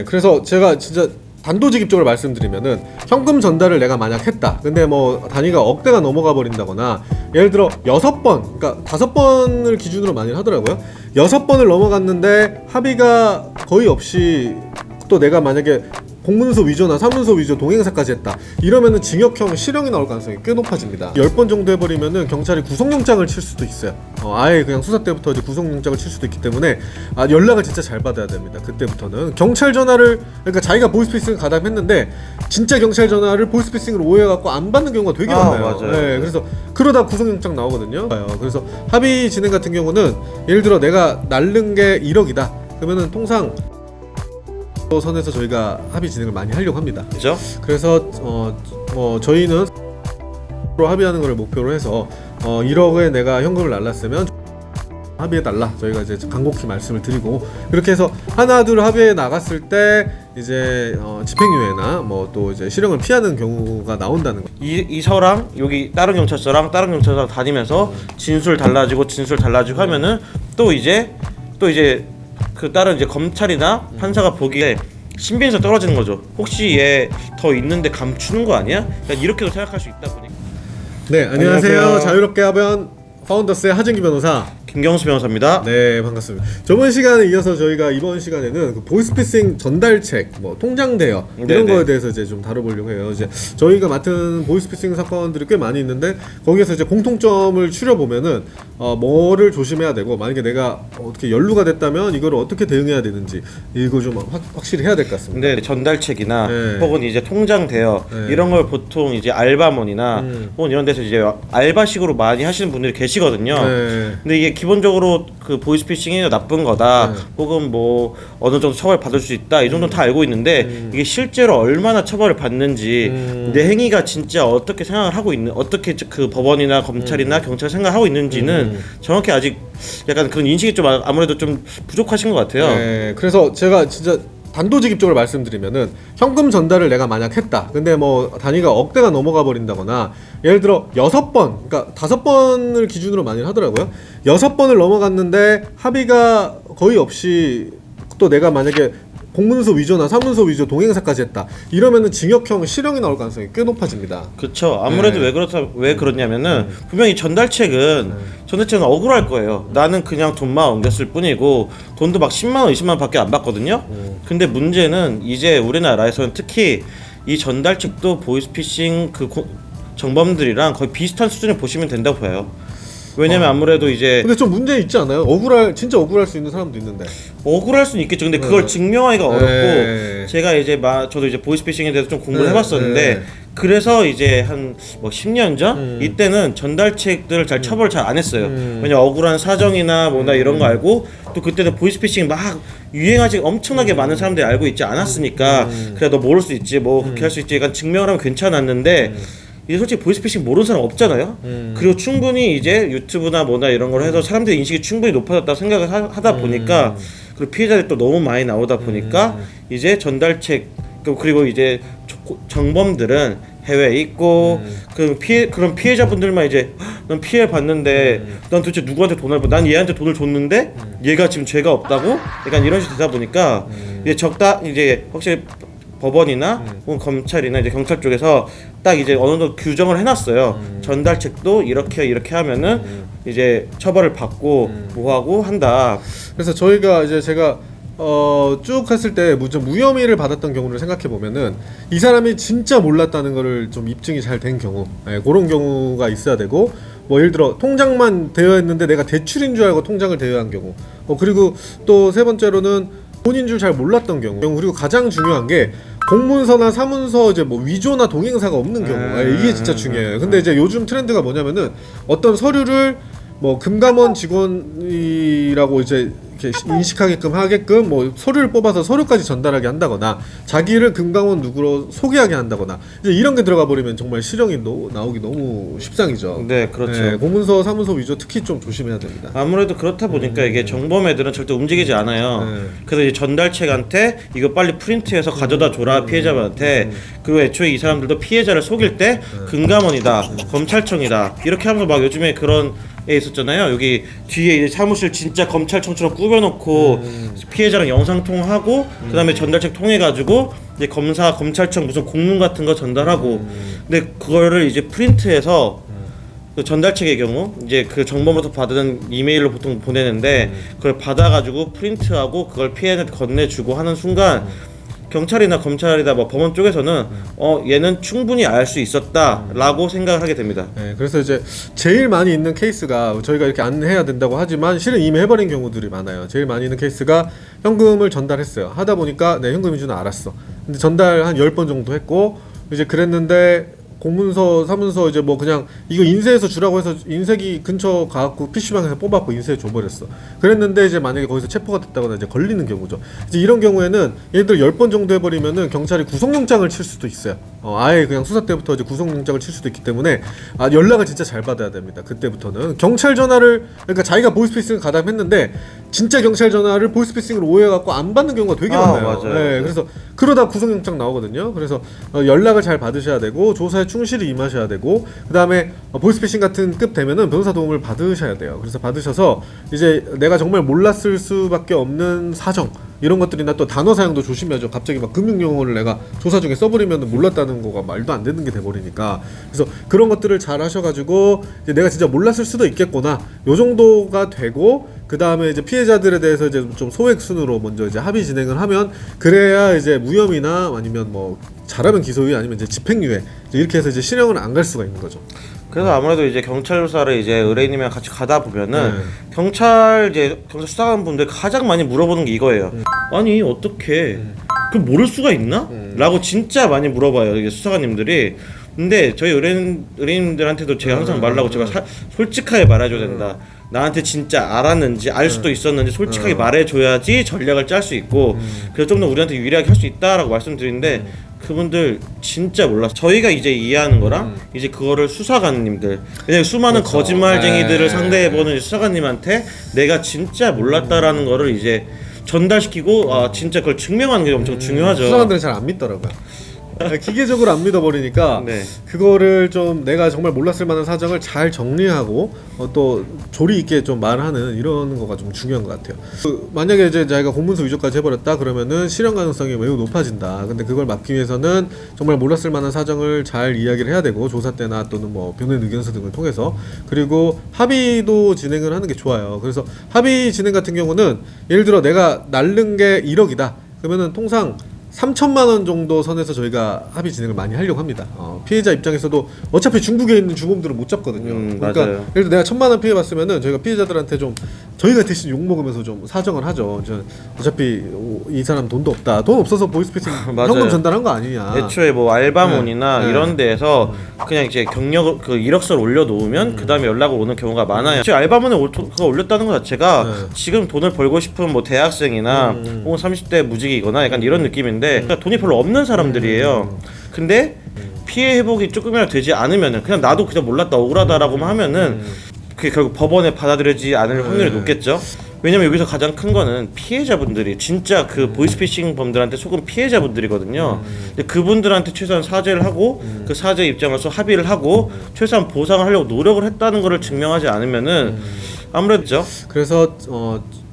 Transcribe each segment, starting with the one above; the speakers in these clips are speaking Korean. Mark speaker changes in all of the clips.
Speaker 1: 그래서 제가 진짜 단도직입적으로 말씀드리면은 현금 전달을 내가 만약 했다. 근데 뭐 단위가 억대가 넘어가 버린다거나 예를 들어 6번, 그러니까 5번을 기준으로 많이 하더라고요. 6번을 넘어갔는데 합의가 거의 없이 또 내가 만약에 공문서 위조나 사문서 위조 동행사까지 했다 이러면은 징역형 실형이 나올 가능성이 꽤 높아집니다. 10번 정도 해버리면은 경찰이 구속영장을 칠 수도 있어요. 아예 그냥 수사 때부터 이제 구속영장을 칠 수도 있기 때문에 연락을 진짜 잘 받아야 됩니다. 그때부터는 경찰 전화를, 그러니까 자기가 보이스피싱을 가담했는데 진짜 경찰 전화를 보이스피싱으로 오해해갖고 안 받는 경우가 되게 많아요.
Speaker 2: 맞아요.
Speaker 1: 네, 그래서 그러다 구속영장 나오거든요. 그래서 합의 진행 같은 경우는 예를 들어 내가 날른 게 1억이다 그러면은 통상 선에서 저희가 합의 진행을 많이 하려고 합니다.
Speaker 2: 그죠?
Speaker 1: 그래서 저희는 합의하는 걸 목표로 해서 1억에 내가 현금을 날랐으면 합의해달라 저희가 이제 간곡히 말씀을 드리고, 그렇게 해서 하나 둘 합의해 나갔을 때 이제 집행유예나 뭐 또 이제 실형을 피하는 경우가 나온다는 거.
Speaker 2: 이 서랑 여기 다른 경찰서랑 다니면서 진술 달라지고 하면은 또 이제 그 다른 이제 검찰이나 판사가 보기에 신빙성 떨어지는 거죠. 혹시 얘 더 있는데 감추는 거 아니야? 그러니까 이렇게도 생각할 수 있다 보니까.
Speaker 1: 네, 안녕하세요.
Speaker 2: 안녕하세요.
Speaker 1: 자유롭게 하변 파운더스의 하진기 변호사.
Speaker 2: 김경수 변호사입니다.
Speaker 1: 네, 반갑습니다. 저번 시간에 이어서 저희가 이번 시간에는 그 보이스피싱 전달책, 뭐 통장 대여 이런
Speaker 2: 네네.
Speaker 1: 거에 대해서 이제 좀 다뤄보려고 해요. 이제 저희가 맡은 보이스피싱 사건들이 꽤 많이 있는데 거기에서 이제 공통점을 추려보면은 뭐를 조심해야 되고, 만약에 내가 어떻게 연루가 됐다면 이걸 어떻게 대응해야 되는지 이거 좀 확실히 해야 될 것 같습니다.
Speaker 2: 근데 전달책이나
Speaker 1: 네.
Speaker 2: 혹은 이제 통장 대여
Speaker 1: 네.
Speaker 2: 이런 걸 보통 이제 알바몬이나 혹은 이런 데서 이제 알바식으로 많이 하시는 분들이 계시거든요.
Speaker 1: 네.
Speaker 2: 근데 이게 기본적으로 그 보이스피싱이 나쁜 거다, 혹은 뭐 어느 정도 처벌 받을 수 있다 이 정도는 다 알고 있는데 이게 실제로 얼마나 처벌을 받는지, 내 행위가 진짜 어떻게 생각을 하고 있는, 어떻게 그 법원이나 검찰이나 경찰 생각하고 있는지는 정확히 아직 약간 그런 인식이 좀 아무래도 좀 부족하신 것 같아요.
Speaker 1: 네, 그래서 제가 진짜 단도직입적으로 말씀드리면은 현금 전달을 내가 만약 했다. 근데 뭐 단위가 억대가 넘어가 버린다거나 예를 들어 6번, 그러니까 5번을 기준으로 많이 하더라고요. 6번을 넘어갔는데 합의가 거의 없이 또 내가 만약에 공문서 위조나 사문서 위조 동행사까지 했다 이러면은 징역형 실형이 나올 가능성이 꽤 높아집니다.
Speaker 2: 그렇죠. 아무래도
Speaker 1: 네.
Speaker 2: 왜 그러냐면은 분명히 전달책은 억울할 거예요. 나는 그냥 돈만 옮겼을 뿐이고 돈도 막 10만 원, 20만 원밖에 안 받거든요. 근데 문제는 이제 우리나라에서는 특히 이 전달책도 보이스피싱 정범들이랑 거의 비슷한 수준을 보시면 된다고 봐요. 왜냐면 아무래도 이제
Speaker 1: 근데 좀 문제 있지 않아요? 진짜 억울할 수 있는 사람도 있는데.
Speaker 2: 억울할 수는 있겠죠. 근데 그걸 증명하기가 어렵고,
Speaker 1: 네.
Speaker 2: 제가 이제 저도 이제 보이스피싱에 대해서 좀 공부를 해봤었는데,
Speaker 1: 네.
Speaker 2: 그래서 이제 한 뭐 10년 전 이때는 전달책들을 잘 처벌을 잘 안 했어요. 왜냐 억울한 사정이나 뭐나 이런 거 알고, 또 그때는 보이스피싱 막 유행하지 엄청나게 많은 사람들이 알고 있지 않았으니까 그래 너 모를 수 있지, 뭐 그렇게 할 수 있지, 약간 증명을 하면 괜찮았는데. 이제 솔직히 보이스피싱 모르는 사람 없잖아요. 그리고 충분히 이제 유튜브나 뭐나 이런 걸 해서 사람들의 인식이 충분히 높아졌다고 생각을 하다 보니까, 그리고 피해자들이 또 너무 많이 나오다 보니까 이제 전달책, 그리고 이제 정범들은 해외에 있고 그런 피해자분들만 이제 난 피해 봤는데 난 도대체 누구한테 돈을 난 얘한테 돈을 줬는데 얘가 지금 죄가 없다고, 약간 이런 식으로 되다 보니까 이제 확실히 법원이나 혹은 검찰이나 이제 경찰 쪽에서 딱 이제 어느 정도 규정을 해놨어요. 전달책도 이렇게 하면은 이제 처벌을 받고 뭐하고 한다.
Speaker 1: 그래서 저희가 이제 제가 쭉 했을 때 무혐의를 받았던 경우를 생각해 보면은 이 사람이 진짜 몰랐다는 거를 좀 입증이 잘 된 경우, 그런 경우가 있어야 되고, 뭐 예를 들어 통장만 대여했는데 내가 대출인 줄 알고 통장을 대여한 경우, 그리고 또 세 번째로는 본인 줄 잘 몰랐던 경우, 그리고 가장 중요한 게 공문서나 사문서 이제 뭐 위조나 동행사가 없는 경우, 이게 진짜 중요해요. 근데 이제 요즘 트렌드가 뭐냐면은 어떤 서류를 뭐 금감원 직원이라고 이제 이렇게 인식하게끔 하게끔 뭐 서류를 뽑아서 서류까지 전달하게 한다거나 자기를 금감원 누구로 소개하게 한다거나 이제 이런 게 들어가 버리면 정말 실형이 나오기 너무 쉽상이죠.
Speaker 2: 네, 그렇죠.
Speaker 1: 공문서 사문서 위조 특히 좀 조심해야 됩니다.
Speaker 2: 아무래도 그렇다 보니까 이게 정범 애들은 절대 움직이지 않아요. 그래서 이제 전달책한테 이거 빨리 프린트해서 가져다 줘라, 피해자한테. 그리고 애초에 이 사람들도 피해자를 속일 때 금감원이다, 검찰청이다 이렇게 하면서 막 요즘에 그런 있었잖아요. 여기 뒤에 이제 사무실 진짜 검찰청처럼 꾸며놓고 피해자랑 영상 통화하고 그다음에 전달책 통해가지고 이제 검찰청 무슨 공문 같은 거 전달하고 근데 그거를 이제 프린트해서 그 전달책의 경우 이제 그 정보부터 받은 이메일로 보통 보내는데 그걸 받아가지고 프린트하고 그걸 피해자한테 건네주고 하는 순간 경찰이나 검찰이나 뭐 법원 쪽에서는 얘는 충분히 알 수 있었다라고 생각을 하게 됩니다.
Speaker 1: 네, 그래서 이제 제일 많이 있는 케이스가 저희가 이렇게 안 해야 된다고 하지만 실은 이미 해버린 경우들이 많아요. 제일 많이 있는 케이스가 현금을 전달했어요. 하다 보니까 네, 현금인 줄은 알았어. 근데 전달 한 10번 정도 했고 이제 그랬는데 공문서 사문서 이제 뭐 그냥 이거 인쇄해서 주라고 해서 인쇄기 근처 가갖고 PC방에서 뽑았고 인쇄해 줘버렸어. 그랬는데 이제 만약에 거기서 체포가 됐다거나 이제 걸리는 경우죠. 이제 이런 경우에는 예를 들어 10번 정도 해버리면은 경찰이 구속영장을 칠 수도 있어요. 아예 그냥 수사 때부터 이제 구속영장을 칠 수도 있기 때문에 연락을 진짜 잘 받아야 됩니다. 그때부터는 경찰 전화를 그러니까 자기가 보이스피싱을 가담했는데 진짜 경찰 전화를 보이스피싱으로 오해해갖고 안 받는 경우가 되게 많아요.
Speaker 2: 맞아요.
Speaker 1: 네, 그래서 그러다 구속영장 나오거든요. 그래서 연락을 잘 받으셔야 되고 조사에 충실히 임하셔야 되고 그 다음에 보이스피싱 같은 급 되면은 변호사 도움을 받으셔야 돼요. 그래서 받으셔서 이제 내가 정말 몰랐을 수밖에 없는 사정 이런 것들이나 또 단어 사용도 조심해야죠. 갑자기 막 금융용어를 내가 조사 중에 써버리면 몰랐다는 거가 말도 안 되는 게 돼버리니까 그래서 그런 것들을 잘 하셔가지고 이제 내가 진짜 몰랐을 수도 있겠구나 요 정도가 되고 그 다음에 이제 피해자들에 대해서 이제 좀 소액 순으로 먼저 이제 합의 진행을 하면 그래야 이제 무혐의나 아니면 뭐 잘하면 기소유예 아니면 이제 집행유예 이렇게 해서 이제 실형은 안 갈 수가 있는 거죠.
Speaker 2: 그래서 아무래도 이제 경찰 조사를 이제 의뢰인이랑 같이 가다 보면은 경찰 수사관 분들 가장 많이 물어보는 게 이거예요. 아니 어떻게 그 모를 수가 있나? 라고 진짜 많이 물어봐요 이게 수사관님들이. 근데 저희 의뢰인들한테도 제가 항상 말하고 제가 솔직하게 말해줘야 된다. 나한테 진짜 알았는지 알 수도 있었는지 솔직하게 말해줘야지 전략을 짤 수 있고 그래서 좀 더 우리한테 유리하게 할 수 있다라고 말씀드리는데 그분들 진짜 몰랐어. 저희가 이제 이해하는 거랑 이제 그거를 수사관님들 왜냐면 수많은
Speaker 1: 그렇죠.
Speaker 2: 거짓말쟁이들을 상대해보는 수사관님한테 내가 진짜 몰랐다라는 거를 이제 전달시키고 진짜 그걸 증명하는 게 엄청 중요하죠.
Speaker 1: 수사관들은 잘 안 믿더라고요. 기계적으로 안 믿어버리니까
Speaker 2: 네.
Speaker 1: 그거를 좀 내가 정말 몰랐을 만한 사정을 잘 정리하고 또 조리 있게 좀 말하는 이런 거가 좀 중요한 것 같아요. 만약에 이제 자기가 공문서 위조까지 해버렸다 그러면은 실형 가능성이 매우 높아진다. 근데 그걸 막기 위해서는 정말 몰랐을 만한 사정을 잘 이야기를 해야 되고 조사 때나 또는 뭐 변호인 의견서 등을 통해서 그리고 합의도 진행을 하는 게 좋아요. 그래서 합의 진행 같은 경우는 예를 들어 내가 날른 게 1억이다. 그러면은 통상 3천만 원 정도 선에서 저희가 합의 진행을 많이 하려고 합니다. 피해자 입장에서도 어차피 중국에 있는 주범들은 못 잡거든요. 그러니까
Speaker 2: 맞아요.
Speaker 1: 예를 들어 내가 1,000만 원 피해 봤으면은 저희가 피해자들한테 좀 저희가 대신 욕 먹으면서 좀 사정을 하죠. 어차피 이 사람 돈도 없다. 돈 없어서 보이스피싱 현금 전달한 거 아니냐.
Speaker 2: 애초에 뭐 알바몬이나
Speaker 1: 네.
Speaker 2: 이런 데에서 그냥 이제 경력 그 이력서를 올려놓으면 그 다음에 연락을 오는 경우가 많아요. 지금 알바몬에 그거 올렸다는 것 자체가 지금 돈을 벌고 싶은 뭐 대학생이나 혹은 30대 무직이거나 약간 이런 느낌인데 그러니까 돈이 별로 없는 사람들이에요. 근데 피해 회복이 조금이라도 되지 않으면은 그냥 나도 그냥 몰랐다 억울하다라고만 하면은 그게 결국 법원에 받아들여지지 않을 확률이 높겠죠. 왜냐면 여기서 가장 큰 거는 피해자분들이 진짜 그 보이스피싱 범들한테 속은 피해자분들이거든요. 근데 그분들한테 최소한 사죄를 하고 그 사죄 입장으로서 합의를 하고 최소한 보상을 하려고 노력을 했다는 거를 증명하지 않으면은 아무래도죠.
Speaker 1: 그래서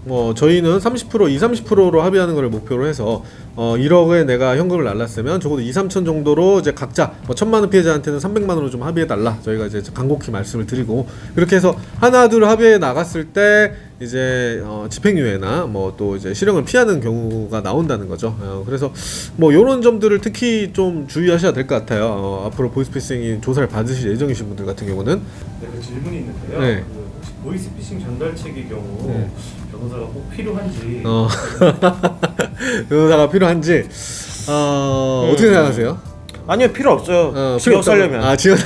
Speaker 1: 뭐 저희는 30% 20-30%로 합의하는 것을 목표로 해서 1억에 내가 현금을 날랐으면 적어도 2-3천 정도로 이제 각자 뭐 1,000만 원 피해자한테는 300만 원으로 좀 합의해 달라. 저희가 이제 간곡히 말씀을 드리고 그렇게 해서 하나 둘 합의해 나갔을 때 이제 집행유예나 뭐 또 이제 실형을 피하는 경우가 나온다는 거죠. 그래서 뭐 요런 점들을 특히 좀 주의하셔야 될 것 같아요. 앞으로 보이스피싱이 조사를 받으실 예정이신 분들 같은 경우는
Speaker 3: 네, 그 질문이 있는데요.
Speaker 1: 네.
Speaker 3: 그 혹시 보이스피싱 전달책의 경우 변호사가 꼭 필요한지
Speaker 1: 변호사가 필요한지 어떻게 생각하세요?
Speaker 2: 아니요 필요 없어요. 지역 살려면.
Speaker 1: 지역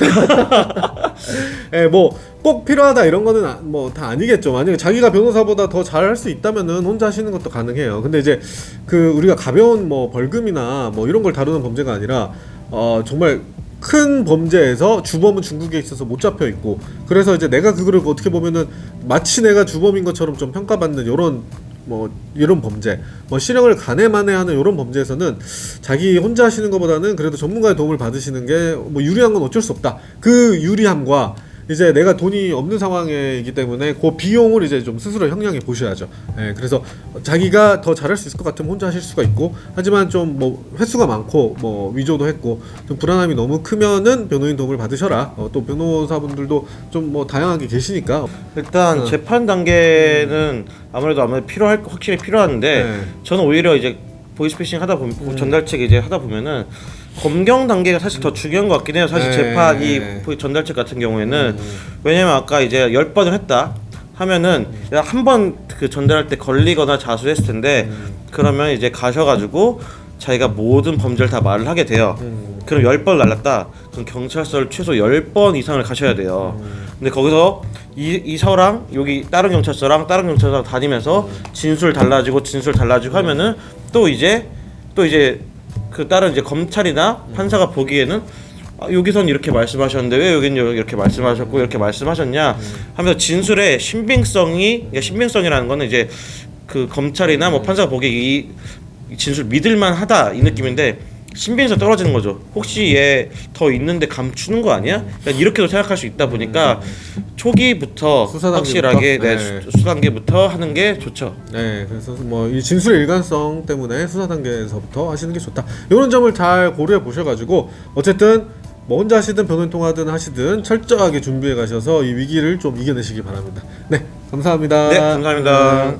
Speaker 1: 예, 뭐 꼭 필요하다 이런 거는 뭐 다 아니겠죠. 만약에 자기가 변호사보다 더 잘할 수 있다면은 혼자 하시는 것도 가능해요. 근데 이제 그 우리가 가벼운 뭐 벌금이나 뭐 이런 걸 다루는 범죄가 아니라 정말 큰 범죄에서 주범은 중국에 있어서 못 잡혀 있고 그래서 이제 내가 그거를 어떻게 보면은 마치 내가 주범인 것처럼 좀 평가받는 요런 뭐 이런 범죄 뭐 실형을 간해만해하는 이런 범죄에서는 자기 혼자 하시는 것보다는 그래도 전문가의 도움을 받으시는 게 뭐 유리한 건 어쩔 수 없다. 그 유리함과 이제 내가 돈이 없는 상황이기 때문에 그 비용을 이제 좀 스스로 형량해 보셔야죠. 예, 그래서 자기가 더 잘할 수 있을 것 같으면 혼자 하실 수가 있고, 하지만 좀 뭐 횟수가 많고 뭐 위조도 했고 좀 불안함이 너무 크면은 변호인 도움을 받으셔라. 또 변호사분들도 좀 뭐 다양하게 계시니까.
Speaker 2: 일단 재판 단계는 아무래도 확실히 필요한데
Speaker 1: 네.
Speaker 2: 저는 오히려 이제 보이스피싱 하다 보면 전달책 이제 하다 보면은 검경 단계가 사실 더 중요한 것 같긴 해요. 사실
Speaker 1: 네.
Speaker 2: 재판 이 전달책 같은 경우에는 왜냐면 아까 이제 10번을 했다 하면은 한 번 그 전달할 때 걸리거나 자수했을 텐데 그러면 이제 가셔가지고 자기가 모든 범죄를 다 말을 하게 돼요. 그럼 10번 날랐다. 그럼 경찰서를 최소 10번 이상을 가셔야 돼요. 근데 거기서 이 서랑 여기 다른 경찰서랑 다니면서 진술 달라지고 하면은 또 이제 그 다른 이제 검찰이나 판사가 보기에는 여기선 이렇게 말씀하셨는데 왜 여기는 이렇게 말씀하셨고 이렇게 말씀하셨냐 하면서 진술의 신빙성이라는 거는 이제 그 검찰이나 뭐 판사가 보기에 이 진술 믿을만하다 이 느낌인데 신빙성 떨어지는 거죠. 혹시 얘 더 있는데 감추는 거 아니야? 그냥 이렇게도 생각할 수 있다 보니까 초기부터
Speaker 1: 수사 단계부터?
Speaker 2: 확실하게
Speaker 1: 네.
Speaker 2: 수사 단계부터 하는 게 좋죠.
Speaker 1: 네, 그래서 뭐 이 진술의 일관성 때문에 수사 단계에서부터 하시는 게 좋다. 이런 점을 잘 고려해 보셔가지고 어쨌든 뭐 혼자 하시든 변호인 통화든 하시든 철저하게 준비해 가셔서 이 위기를 좀 이겨내시기 바랍니다. 네, 감사합니다.
Speaker 2: 네, 감사합니다.